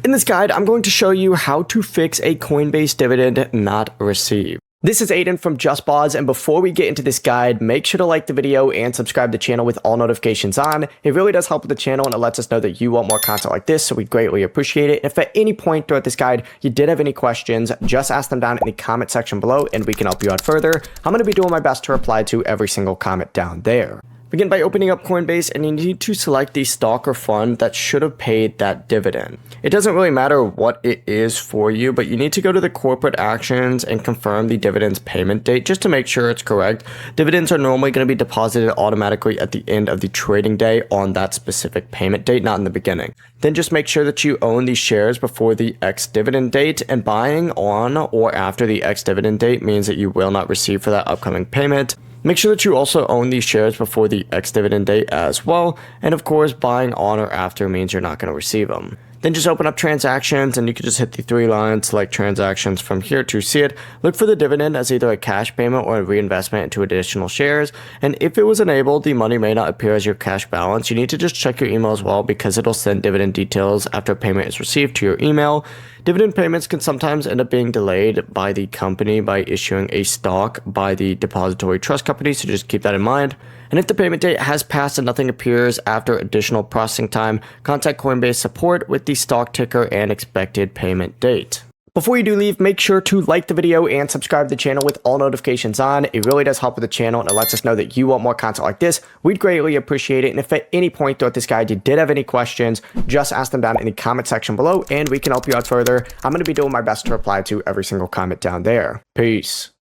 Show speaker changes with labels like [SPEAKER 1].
[SPEAKER 1] In this guide, I'm going to show you how to fix a Coinbase dividend not received. This is Aiden from JustBoz, and before we get into this guide, make sure to like the video and subscribe to the channel with all notifications on. It really does help with the channel, and it lets us know that you want more content like this, so we greatly appreciate it. If at any point throughout this guide you did have any questions, just ask them down in the comment section below, and we can help you out further. I'm going to be doing my best to reply to every single comment down there. Begin by opening up Coinbase, and you need to select the stock or fund that should have paid that dividend. It doesn't really matter what it is for you, but you need to go to the corporate actions and confirm the dividend's payment date just to make sure it's correct. Dividends are normally going to be deposited automatically at the end of the trading day on that specific payment date, not in the beginning. Then just make sure that you own these shares before the ex-dividend date, and buying on or after the ex-dividend date means that you will not receive for that upcoming payment. Make sure that you also own these shares before the ex-dividend date as well, and of course buying on or after means you're not going to receive them. Then just open up transactions, and you can just hit the three lines, select transactions from here to see it. Look for the dividend as either a cash payment or a reinvestment into additional shares, and if it was enabled, the money may not appear as your cash balance. You need to just check your email as well, because it'll send dividend details after a payment is received to your email. Dividend payments can sometimes end up being delayed by the company by issuing a stock by the depository trust company, so just keep that in mind. And if the payment date has passed and nothing appears after additional processing time, contact Coinbase support with the stock ticker and expected payment date. Before you do leave, make sure to like the video and subscribe to the channel with all notifications on. It really does help with the channel, and it lets us know that you want more content like this. We'd greatly appreciate it. And if at any point throughout this guide you did have any questions, just ask them down in the comment section below, and we can help you out further. I'm going to be doing my best to reply to every single comment down there. Peace.